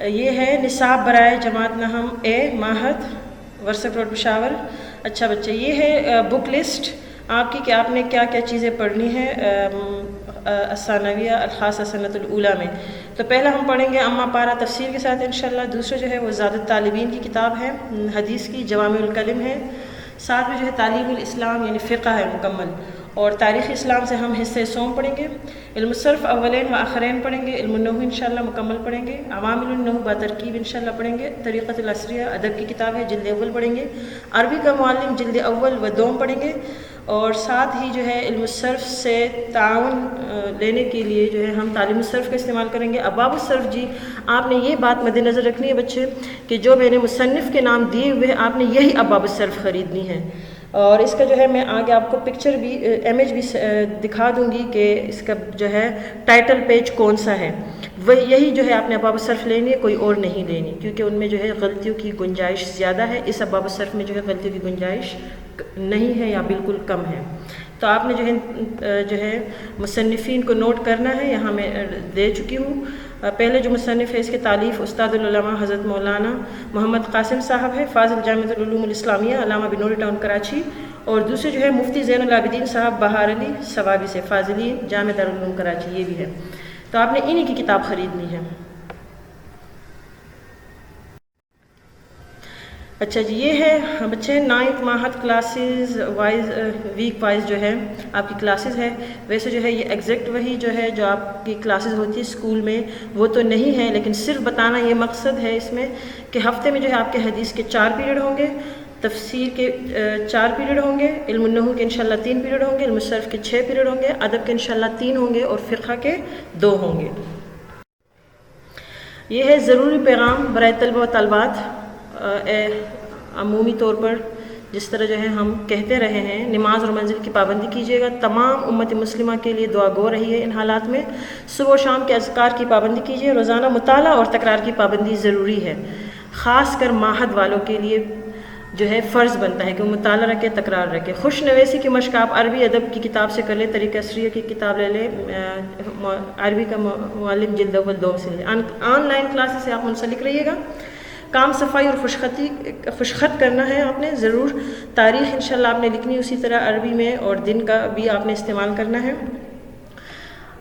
یہ ہے نصاب برائے جماعت نہم اے ماہد ورثہ روڈ پشاور۔ اچھا بچے، یہ ہے بک لسٹ آپ کی کہ آپ نے کیا کیا چیزیں پڑھنی ہے الثانویہ الخاصہ سنۃ الاولیٰ میں۔ تو پہلا ہم پڑھیں گے اما پارہ تفسیر کے ساتھ انشاءاللہ۔ دوسرا جو ہے وہ زاد الطالبین کی کتاب ہے، حدیث کی جوامع الکلم ہے۔ ساتھ میں جو ہے تعلیم الاسلام یعنی فقہ ہے مکمل، اور تاریخ اسلام سے ہم حصہ سوم پڑھیں گے۔ علم الصرف اولین و آخرین پڑھیں گے۔ علم النحو انشاءاللہ مکمل پڑھیں گے۔ عوامل النحو با ترکیب انشاءاللہ پڑھیں گے۔ طریقۃ العصریہ ادب کی کتاب ہے، جلد اول پڑھیں گے۔ عربی کا معلم جلد اول و دوم پڑھیں گے۔ اور ساتھ ہی جو ہے علم الصرف سے تعاون لینے کے لیے جو ہے ہم تعلیم الصرف کا استعمال کریں گے۔ ابواب الصرف، جی آپ نے یہ بات مد نظر رکھنی ہے بچے کہ جو میں نے مصنف کے نام دیے ہوئے ہیں آپ نے یہی ابواب الصرف خریدنی ہے۔ اور اس کا جو ہے میں آگے آپ کو پکچر بھی امیج بھی دکھا دوں گی کہ اس کا جو ہے ٹائٹل پیج کون سا ہے، وہ یہی جو ہے آپ نے ابواب الصرف لینی ہے، کوئی اور نہیں لینی، کیونکہ ان میں جو ہے غلطیوں کی گنجائش زیادہ ہے۔ اس ابواب الصرف میں جو ہے غلطیوں کی گنجائش نہیں ہے یا بالکل کم ہے۔ تو آپ نے جو ہے مصنفین کو نوٹ کرنا ہے، یہاں میں دے چکی ہوں۔ پہلے جو مصنف ہے اس کے تالیف استاد العلماء حضرت مولانا محمد قاسم صاحب ہے، فاضل جامعۃ العلوم الاسلامیہ علامہ بنوری ٹاؤن کراچی، اور دوسرے جو ہے مفتی زین العابدین صاحب بہار علی ثوابی سے، فاضلی جامعہ دارالعلوم کراچی، یہ بھی ہے۔ تو آپ نے انہی کی کتاب خریدنی ہے۔ اچھا جی، یہ ہے بچے 9th ماہد کلاسز وائز ویک وائز جو ہے آپ کی کلاسز ہے۔ ویسے جو ہے یہ ایگزیکٹ وہی جو ہے جو آپ کی کلاسز ہوتی ہے اسکول میں وہ تو نہیں ہے، لیکن صرف بتانا یہ مقصد ہے اس میں کہ ہفتے میں جو ہے آپ کے حدیث کے 4 پیریڈ ہوں گے، تفسیر کے 4 پیریڈ ہوں گے، علم النحو کے انشاءاللہ 3 پیریڈ ہوں گے، علم الصرف کے 6 پیریڈ ہوں گے، ادب کے انشاءاللہ 3 ہوں گے، اور فقہ کے 2 ہوں گے۔ یہ ہے ضروری پیغام برائے طلبہ و طالبات۔ عمومی طور پر جس طرح جو ہے ہم کہتے رہے ہیں، نماز اور منزل کی پابندی کیجیے گا، تمام امت مسلمہ کے لیے دعا گو رہی ہے ان حالات میں۔ صبح و شام کے اذکار کی پابندی کیجیے، روزانہ مطالعہ اور تکرار کی پابندی ضروری ہے، خاص کر ماہد والوں کے لیے جو ہے فرض بنتا ہے کہ وہ مطالعہ رکھے، تکرار رکھے۔ خوش نویسی کی مشق آپ عربی ادب کی کتاب سے کر لیں، طریقہ عصریہ کی کتاب لے لیں، عربی کا معلم جلد اول دوم سے لیں۔ آن لائن کلاسز سے آپ منسلک رہیے گا۔ کام صفائی اور خوشخط کرنا ہے آپ نے ضرور۔ تاریخ انشاءاللہ آپ نے لکھنی اسی طرح عربی میں، اور دن کا بھی آپ نے استعمال کرنا ہے۔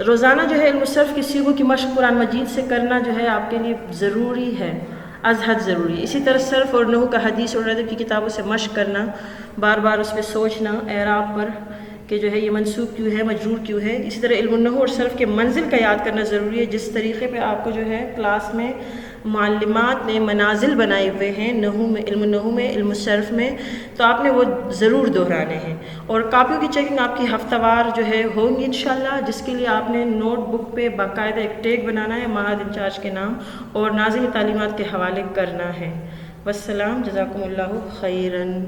روزانہ جو ہے علم الصرف کی صیغوں کی مشق قرآن مجید سے کرنا جو ہے آپ کے لیے ضروری ہے، از حد ضروری ہے۔ اسی طرح صرف اور نحو کا حدیث اور ادب کی کتابوں سے مشق کرنا، بار بار اس پہ سوچنا اعراب پر کہ جو ہے یہ منصوب کیوں ہے، مجرور کیوں ہے۔ اسی طرح علم النحو اور صرف کے منزل کا یاد کرنا ضروری ہے، جس طریقے پہ آپ کو جو ہے کلاس میں معلمات نے منازل بنائے ہوئے ہیں نحو میں، علم النحو میں، علم الصرف میں، تو آپ نے وہ ضرور دہرانے ہیں۔ اور کاپیوں کی چیکنگ آپ کی ہفتہ وار جو ہے ہوگی انشاءاللہ، جس کے لیے آپ نے نوٹ بک پہ باقاعدہ ایک ٹیگ بنانا ہے ماہد انچارج کے نام، اور ناظم تعلیمات کے حوالے کرنا ہے۔ والسلام، جزاکم اللہ خیراً۔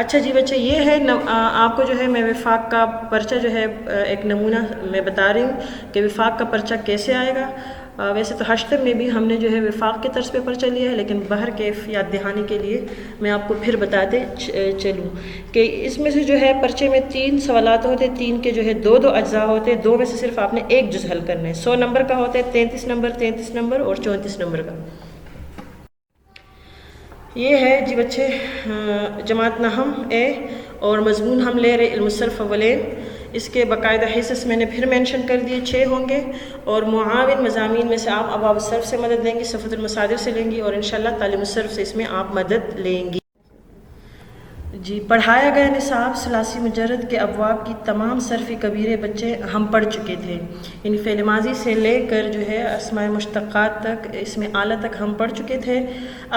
اچھا جی بچے، یہ ہے آپ کو جو ہے میں وفاق کا پرچہ جو ہے ایک نمونہ میں بتا رہی ہوں کہ وفاق کا پرچہ کیسے آئے گا۔ ویسے تو ہشتم میں بھی ہم نے جو ہے وفاق کے طرز پہ پرچہ لیا ہے، لیکن بہر کیف یاد دہانی کے لیے میں آپ کو پھر بتاتے چلوں کہ اس میں سے جو ہے پرچے میں 3 سوالات ہوتے، 3 کے جو ہے 2 اجزاء ہوتے، 2 میں سے صرف آپ نے ایک جز حل کرنا ہے۔ 100 نمبر کا ہوتا ہے، 33 نمبر اور 34 نمبر کا۔ یہ ہے جی بچے جماعت نہم اے، اور مضمون ہم لے رہے علم الصرف اولین۔ اس کے باقاعدہ حصص میں نے پھر مینشن کر دیے، 6 ہوں گے، اور معاون مضامین میں سے آپ ابواب الصرف سے مدد لیں گی، صفحۃ المصادر سے لیں گی، اور انشاءاللہ تعلیم الصرف سے اس میں آپ مدد لیں گی۔ جی، پڑھایا گیا نصاب ثلاثی مجرد کے ابواب کی تمام صرفی کبیرے بچے ہم پڑھ چکے تھے، یعنی فعل ماضی سے لے کر جو ہے اسماء مشتقات تک، اس میں اعلیٰ تک ہم پڑھ چکے تھے۔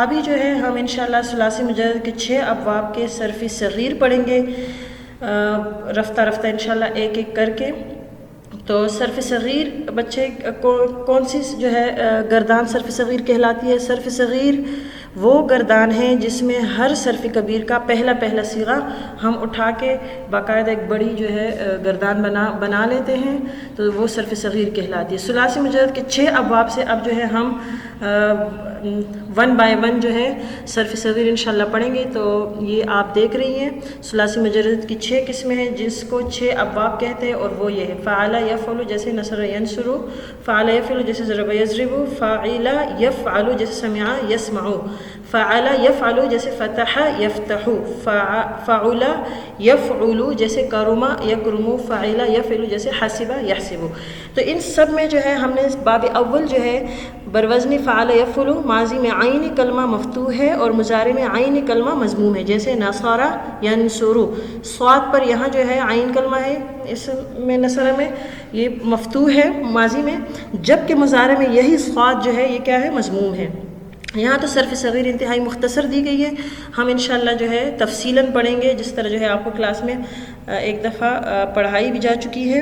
ابھی جو ہے ہم انشاءاللہ ثلاثی مجرد کے 6 ابواب کے صرفی صغیر پڑھیں گے، رفتہ رفتہ انشاءاللہ ایک ایک کر کے۔ تو صرف صغیر بچے کون سی جو ہے گردان صرف صغیر کہلاتی ہے؟ صرف صغیر وہ گردان ہیں جس میں ہر صرف کبیر کا پہلا صیغہ ہم اٹھا کے باقاعدہ ایک بڑی جو ہے گردان بنا لیتے ہیں، تو وہ صرف صغیر کہلاتی ہے۔ ثلاثی مجرد کے 6 ابواب سے اب جو ہے ہم ون بائی ون جو ہے صرف صغیر انشاءاللہ پڑھیں گے. تو یہ آپ دیکھ رہی ہیں ثلاثی مجرد کی 6 قسمیں ہیں جس کو 6 ابواب کہتے ہیں، اور وہ یہ ہے فعل یفعل جیسے نصر ینصر، فعل یفعل جیسے ضرب یضرب، فاعل یفعل جیسے سمع یسمع، فعل یفعل جیسے فتح یفتح، فعل یفعل جیسے کرم یکرم، فعل یفعل جیسے حسب یحسب. تو ان سب میں جو ہے ہم نے باب اول جو ہے بروزن فعل یفعل، ماضی میں عین کلمہ مفتوح ہے اور مضارع میں عین کلمہ مضموم ہے، جیسے نصر ینصر، صاد پر یہاں جو ہے عین کلمہ ہے، اس میں نصر میں یہ مفتوح ہے ماضی میں، جبکہ مضارع میں یہی صاد جو ہے یہ کیا ہے، مضموم ہے. یہاں تو صرف صغیر انتہائی مختصر دی گئی ہے، ہم انشاءاللہ جو ہے تفصیلاً پڑھیں گے جس طرح جو ہے آپ کو کلاس میں ایک دفعہ پڑھائی بھی جا چکی ہے.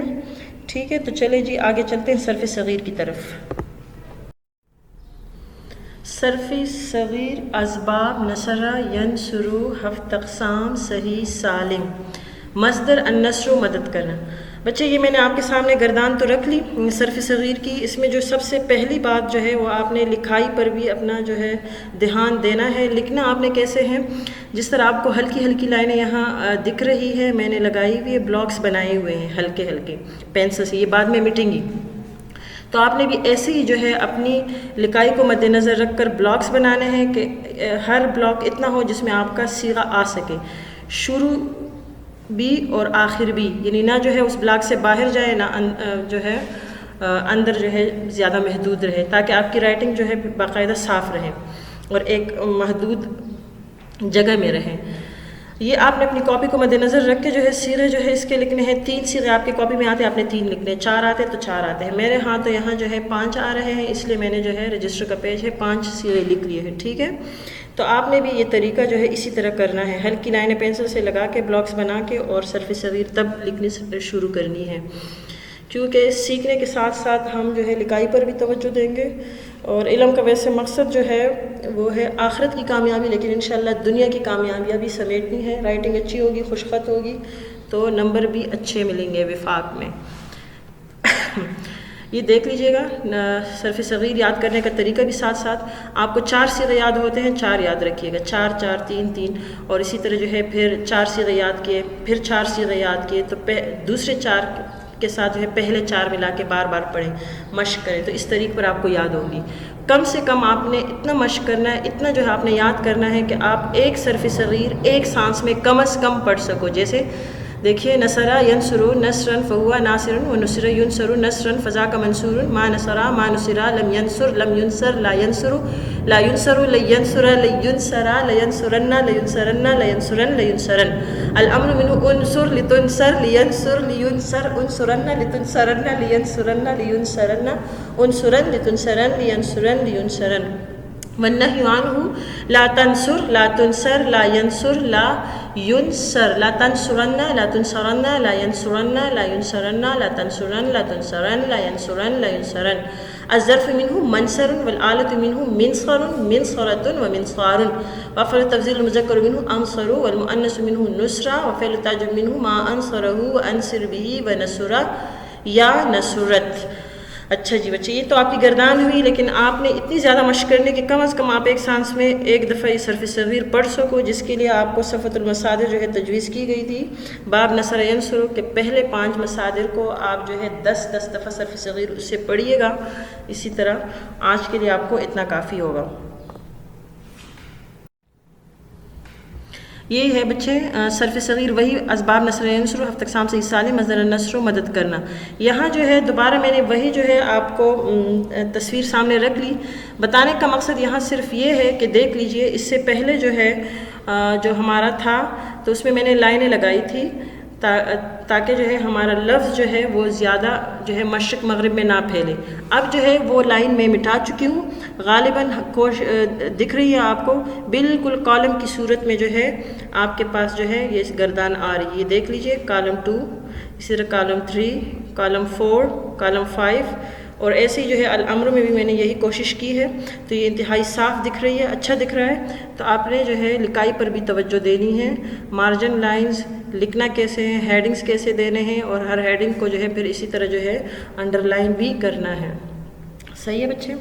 ٹھیک ہے، تو چلے جی آگے چلتے ہیں صرف صغیر کی طرف. صرف صغیر اسباب نصر ینصر، 7 اقسام، صحیح سالم. مصدر النصر، مدد کرنا. بچے یہ میں نے آپ کے سامنے گردان تو رکھ لی صرف صغیر کی. اس میں جو سب سے پہلی بات جو ہے وہ آپ نے لکھائی پر بھی اپنا جو ہے دھیان دینا ہے. لکھنا آپ نے کیسے ہیں، جس طرح آپ کو ہلکی ہلکی لائنیں یہاں دکھ رہی ہے، میں نے لگائی ہوئی ہے، بلاکس بنائے ہوئے ہیں ہلکے ہلکے پینسل سے، یہ بعد میں مٹیں گی. تو آپ نے بھی ایسے ہی جو ہے اپنی لکھائی کو مد نظر رکھ کر بلاکس بنانے ہیں کہ ہر بلاک اتنا ہو جس میں آپ کا صیغہ آ سکے، شروع بھی اور آخر بھی، یعنی نہ جو ہے اس بلاک سے باہر جائے، نہ جو ہے اندر جو ہے زیادہ محدود رہے، تاکہ آپ کی رائٹنگ جو ہے باقاعدہ صاف رہے اور ایک محدود جگہ میں رہے. یہ آپ نے اپنی کاپی کو مد نظر رکھ کے جو ہے سیغے جو ہے اس کے لکھنے ہیں. 3 سیغے آپ کی کاپی میں آتے ہیں، آپ نے 3 لکھنے ہیں. 4 آتے ہیں تو 4 آتے ہیں. میرے ہاں تو یہاں جو ہے 5 آ رہے ہیں، اس لیے میں نے جو ہے رجسٹر کا پیج ہے 5 سیغے لکھ لیے ہیں. ٹھیک ہے، تو آپ نے بھی یہ طریقہ جو ہے اسی طرح کرنا ہے، ہلکی لائنیں پینسل سے لگا کے بلاکس بنا کے اور صرف صغیر تب لکھنی شروع کرنی ہے، کیونکہ سیکھنے کے ساتھ ساتھ ہم جو ہے لکھائی پر بھی توجہ دیں گے. اور علم کا ویسے مقصد جو ہے وہ ہے آخرت کی کامیابی، لیکن انشاءاللہ دنیا کی کامیابی بھی سمیٹنی ہے. رائٹنگ اچھی ہوگی، خوش خط ہوگی تو نمبر بھی اچھے ملیں گے وفاق میں. یہ دیکھ لیجئے گا صرف صغیر یاد کرنے کا طریقہ بھی ساتھ ساتھ. آپ کو 4 صیغے یاد ہوتے ہیں، 4 یاد رکھیے گا، 4 4 3 3، اور اسی طرح جو ہے پھر 4 صیغے یاد کیے، پھر 4 صیغے یاد کیے، تو دوسرے 4 کے ساتھ جو ہے پہلے 4 ملا کے بار بار پڑھیں، مشق کریں، تو اس طریقے پر آپ کو یاد ہوگی. کم سے کم آپ نے اتنا مشق کرنا ہے، اتنا جو ہے آپ نے یاد کرنا ہے کہ آپ ایک صرف صغیر ایک سانس میں کم از کم پڑھ سکو. جیسے دیکھیے نصر ینصر نصرا فہو ناصر، ونصر ینصر نصرا فذاک منصور، ما نصر ما نصر، لم ینصر لم ینصر لا ینصر لا ینصر لینصر لینصر لینصرن لینصرن لینصرن لینصرن، الامر منه انصر لتنصر لینصر لینصر انصرن لتنصرن لینصرن لینصرن انصرن لتنصرن لینصرن لینصرن، والنهي عنه لا تنصر لا تنصر لا ينصر لا ينصر، لا تنصرن لا تنصرن لا ينصرن لا ينصرن لا تنصرن لا تنصرن لا ينصرن لا ينصرن. الظرف منه منصر والآلة منه منصر منصرة ومنصار، وفعل التفضيل المذكر منه أنصر والمؤنث منه نصرة، وفعل التعجب منه ما أنصره وأنصر به ونصر یا نصرت. اچھا جی بچے، یہ تو آپ کی گردان ہوئی، لیکن آپ نے اتنی زیادہ مشق کرنے کہ کم از کم آپ ایک سانس میں ایک دفعہ یہ صرف صغیر پڑھ سکو، جس کے لیے آپ کو صفۃ المصادر جو ہے تجویز کی گئی تھی. باب نصر ینصر کے پہلے 5 مصادر کو آپ جو ہے 10 دفعہ صرف صغیر اس سے پڑھیے گا. اسی طرح آج کے لیے آپ کو اتنا کافی ہوگا. یہ ہے بچے صرف صغیر، وہی اسباب نصر ینصر، 7 اقسام سے سالم، مصدر النصر، مدد کرنا. یہاں جو ہے دوبارہ میں نے وہی جو ہے آپ کو تصویر سامنے رکھ لی. بتانے کا مقصد یہاں صرف یہ ہے کہ دیکھ لیجئے اس سے پہلے جو ہے جو ہمارا تھا تو اس میں میں نے لائنیں لگائی تھی تاکہ جو ہے ہمارا لفظ جو ہے وہ زیادہ جو ہے مشرق مغرب میں نہ پھیلے. اب جو ہے وہ لائن میں مٹا چکی ہوں، غالباً دکھ رہی ہے آپ کو، بالکل کالم کی صورت میں جو ہے آپ کے پاس جو ہے یہ گردان آ رہی ہے. یہ دیکھ لیجئے کالم 2، اسی طرح کالم 3، کالم 4، کالم 5، اور ایسے ہی جو ہے الامر میں بھی میں نے یہی کوشش کی ہے. تو یہ انتہائی صاف دکھ رہی ہے، اچھا دکھ رہا ہے. تو آپ نے جو ہے لکائی پر بھی توجہ دینی ہے، مارجن لائنز لکھنا کیسے ہیں، ہیڈنگز کیسے دینے ہیں، اور ہر ہیڈنگ کو جو ہے پھر اسی طرح جو ہے انڈر لائن بھی کرنا ہے. صحیح ہے بچے؟